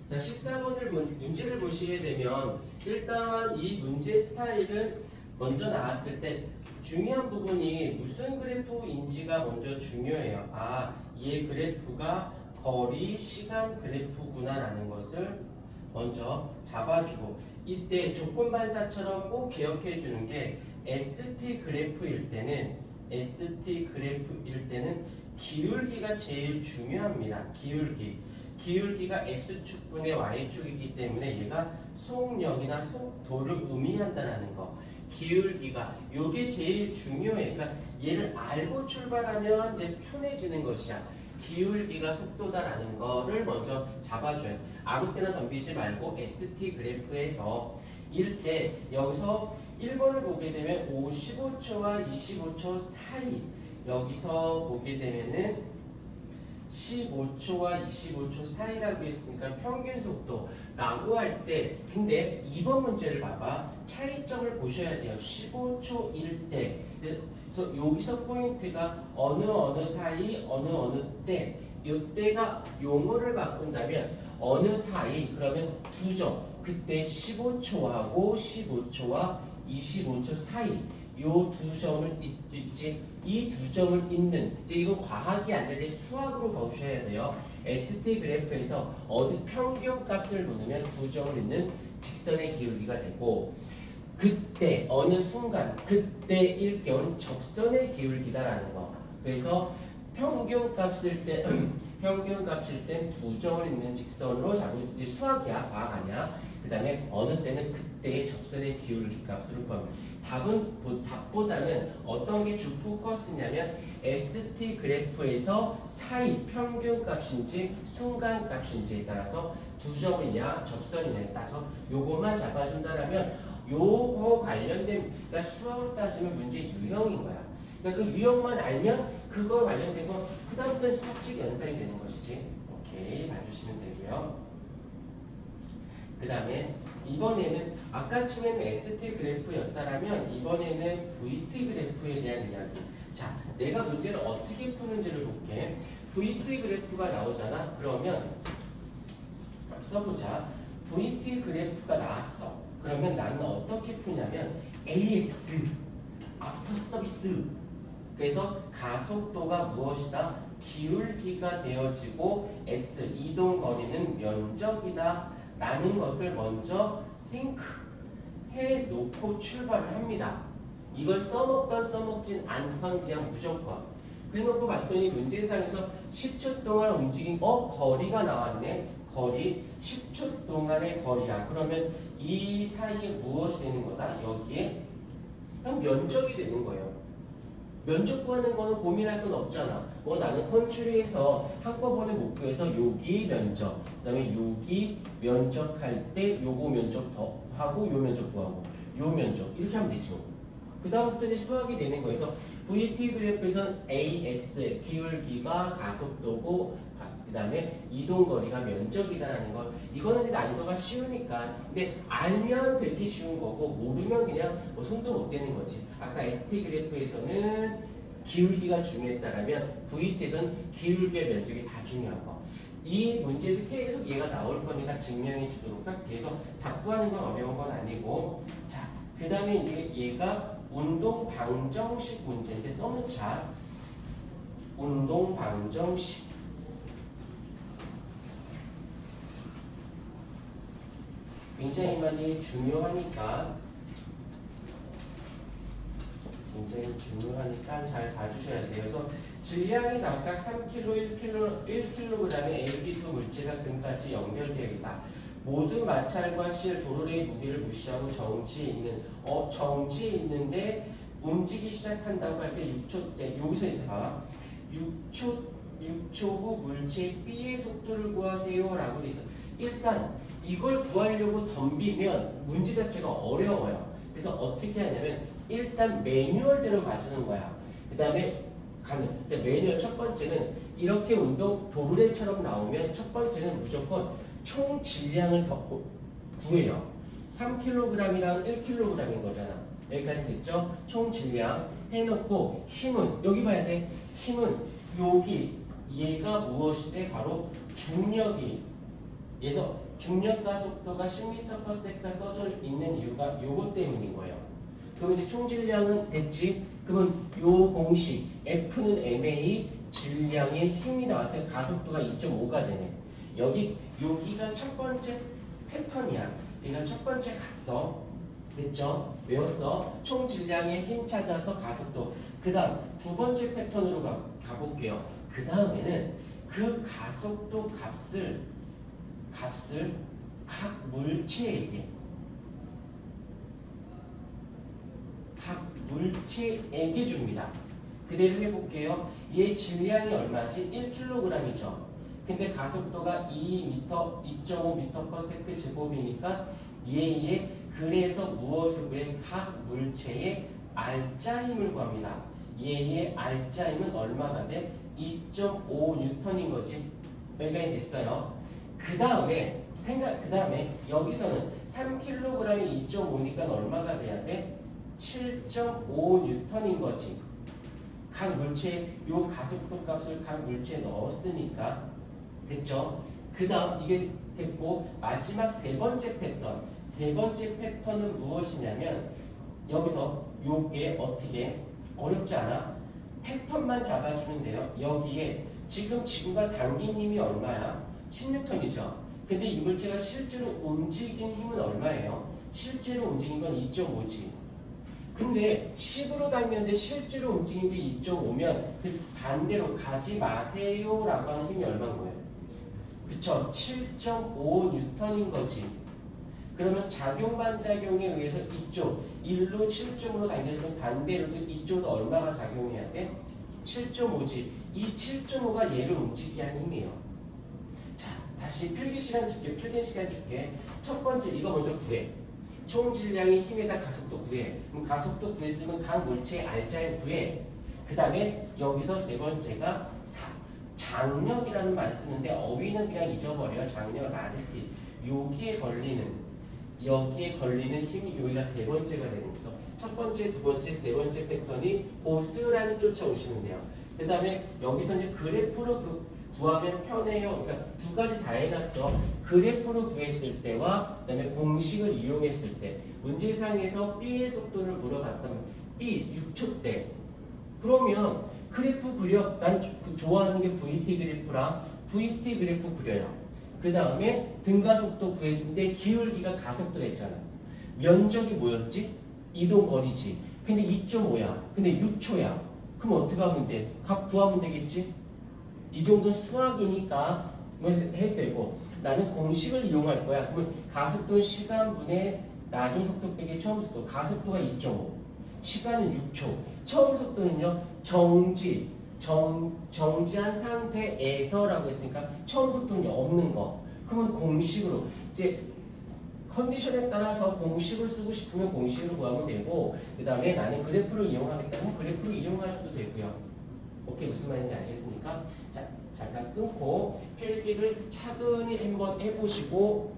자, 14번을 문제를 보시게 되면 일단 이 문제 스타일은 먼저 나왔을 때 중요한 부분이 무슨 그래프인지가 먼저 중요해요. 아, 이 그래프가 거리, 시간 그래프구나라는 것을 먼저 잡아주고 이때 조건반사처럼 꼭 기억해 주는 게 ST 그래프일 때는 기울기가 제일 중요합니다. 기울기가 x축분의 y축이기 때문에 얘가 속력이나 속도를 의미한다는 거. 기울기가 요게 제일 중요해. 그러니까 얘를 알고 출발하면 이제 편해지는 것이야. 기울기가 속도다라는 거를 먼저 잡아줘요. 아무 때나 덤비지 말고 ST 그래프에서 이럴 때 여기서 1번을 보게 되면 15초와 25초 사이 여기서 보게 되면은 15초와 25초 사이라고 했으니까 평균 속도라고 할 때 근데 2번 문제를 봐봐. 차이점을 보셔야 돼요. 15초일 때 그래서 여기서 포인트가 어느 사이 어느 때 이때가 용어를 바꾼다면 어느 사이 그러면 두 점 그때 15초하고 15초와 25초 사이 요 두 점을 있지 이 두 점을 잇는 이제 이거 과학이 아니라 이제 수학으로 보셔야 돼요. ST 그래프에서 어디 평균 값을 놓으면 두 점을 잇는 직선의 기울기가 되고 그때 어느 순간 그때일 경우는 접선의 기울기다라는 거. 그래서 평균 값일 땐 두 점을 잇는 직선으로 잡은 이제 수학이야 과학 아니야. 그 다음에 어느 때는 그때의 접선의 기울기 값으로 구합니다. 답보다는 어떤 게 주 포커스냐면 ST 그래프에서 사이 평균 값인지 순간 값인지에 따라서 두 점이냐 접선이냐에 따라서 요것만 잡아준다라면 요거 관련된 그러니까 수학으로 따지면 문제 유형인 거야. 그러니까 그 유형만 알면 그거 관련된 거 그다음부터는 사칙 연산이 되는 것이지. 오케이 봐주시면 되고요. 그 다음에 이번에는 아까쯤에는 ST 그래프였다라면 이번에는 VT 그래프에 대한 이야기. 자, 내가 문제를 어떻게 푸는지를 볼게. VT 그래프가 나오잖아. 그러면 써보자. VT 그래프가 나왔어. 그러면 나는 어떻게 푸냐면 AS 아프터 서비스. 그래서 가속도가 무엇이다? 기울기가 되어지고 S 이동 거리는 면적이다. 라는 것을 먼저 think 해놓고 출발을 합니다. 이걸 써먹던 써먹진 않던 그냥 무조건. 그래놓고 봤더니 문제상에서 10초 동안 움직인 거리가 나왔네. 거리 10초 동안의 거리야. 그러면 이 사이에 무엇이 되는 거다? 여기에 그냥 면적이 되는 거예요. 면적 구하는 거는 고민할 건 없잖아. 나는 컨츄리에서 한꺼번에 못 구해서 여기 면적, 그 다음에 여기 면적할 때 요거 면적 더 하고 요 면적 구하고 요 면적 이렇게 하면 되죠. 그 다음부터 이제 수학이 되는 거에서 VT 그래프에서는 AS 기울기가 가속도고 그 다음에 이동거리가 면적이다라는 거 이거는 이제 난이도가 쉬우니까 근데 알면 되게 쉬운 거고 모르면 그냥 손도 못 대는 거지. 아까 ST 그래프에서는 기울기가 중요했다라면 VT에서는 기울기의 면적이 다 중요하고 이 문제에서 계속 얘가 나올 거니까 증명해 주도록 해서 답 구하는 건 어려운 건 아니고 자 그 다음에 이제 얘가 운동 방정식 문제인데 써놓자. 운동 방정식 굉장히 많이 중요하니까 잘 봐주셔야 돼요. 그래서 질량이 각각 3kg, 1kg의 LB2 물체가 금까지 연결되어 있다. 모든 마찰과 실, 도로의 무게를 무시하고 정지에 있는데 움직이기 시작한다고 할 때 6초 때 여기서 이제 봐봐. 6초 후 물체 B의 속도를 구하세요 라고 돼 있어. 일단 이걸 구하려고 덤비면 문제 자체가 어려워요. 그래서 어떻게 하냐면 일단 매뉴얼대로 가주는 거야. 그 다음에 매뉴얼 첫 번째는 이렇게 운동 도르래처럼 나오면 첫 번째는 무조건 총 질량을 구해요. 3kg이랑 1kg인 거잖아. 여기까지 됐죠? 총 질량 해놓고 힘은 여기 봐야 돼. 힘은 여기 얘가 무엇이돼? 바로 중력이 그래서 중력가 속도가 10m/s가 써져 있는 이유가 요것 때문인 거예요. 그럼 이제 총 질량은 됐지? 그러면 요 공식 F는 ma 질량의 힘이 나와서 가속도가 2.5가 되네. 여기가 첫 번째 패턴이야. 얘가 첫 번째 갔어. 됐죠? 외웠어? 총 질량의 힘 찾아서 가속도. 그 다음 두 번째 패턴으로 가볼게요. 그 다음에는 그 가속도 값을 각 물체에게 줍니다. 그대로 해볼게요. 얘 질량이 얼마지? 1kg이죠. 근데 가속도가 2.5m/s 제곱이니까 얘의 그래서 무엇을 구해? 각 물체의 알짜 힘을 구합니다. 얘의 알짜 힘은 얼마가 돼? 2.5N인 거지. 여기까지 됐어요. 그 다음에 여기서는 3kg에 2.5니까 얼마가 돼야 돼? 7.5N인 거지. 각 물체에 요 가속도 값을 각 물체에 넣었으니까 됐죠? 그 다음 이게 됐고 마지막 세 번째 패턴은 무엇이냐면 여기서 요게 어떻게 어렵지 않아? 패턴만 잡아주면 돼요. 여기에 지금 지구가 당긴 힘이 얼마야? 10N이죠. 근데 이 물체가 실제로 움직인 힘은 얼마예요? 실제로 움직인 건 2.5지. 근데 10으로 당기는데 실제로 움직인 게 2.5면 그 반대로 가지 마세요라고 하는 힘이 얼마인 거예요? 그쵸? 7.5N인 거지. 그러면 작용 반작용에 의해서 이쪽 1로 7.5로 당겼으면 반대로도 이쪽도 얼마가 작용해야 돼? 7.5지. 이 7.5가 얘를 움직이게 하는 힘이에요. 자, 다시 필기 시간 줄게. 첫 번째 이거 먼저 구해. 총 질량의 힘에다 가속도 구해. 그럼 가속도 구했으면 각 물체의 알짜임 구해. 그 다음에 여기서 세 번째가 장력이라는 말을 쓰는데 어휘는 그냥 잊어버려요. 장력, 라지티. 여기에 걸리는 힘이 여기가 세 번째가 되는 거죠. 첫 번째, 두 번째, 세 번째 패턴이 고스란히 쫓아오시면 돼요. 그 다음에 여기서 이제 그래프로 구하면 편해요. 그러니까 두 가지 다 해놨어. 그래프로 구했을 때와 그다음에 공식을 이용했을 때 문제상에서 B의 속도를 물어봤다면 B 6초 때 그러면 그래프 그려. 난 좋아하는 게 VT 그래프랑 VT 그래프 그려요. 그 다음에 등가속도 구했는데 기울기가 가속도가 있잖아. 면적이 뭐였지? 이동거리지. 근데 2.5야. 근데 6초야. 그럼 어떻게 하면 돼? 각 구하면 되겠지? 이 정도는 수학이니까 뭐 해도 되고 나는 공식을 이용할 거야. 그러면 가속도는 시간분의 나중 속도 빼기 처음 속도. 가속도가 2.5. 시간은 6초. 처음 속도는요. 정지한 상태에서라고 했으니까 처음 속도는 없는 거. 그러면 공식으로 이제 컨디션에 따라서 공식을 쓰고 싶으면 공식으로 구하면 되고 그 다음에 나는 그래프를 이용하겠다면 그래프를 이용하셔도 되고요. 오케이, 무슨 말인지 알겠습니까? 자, 잠깐 끊고 필기를 차근히 한번 해보시고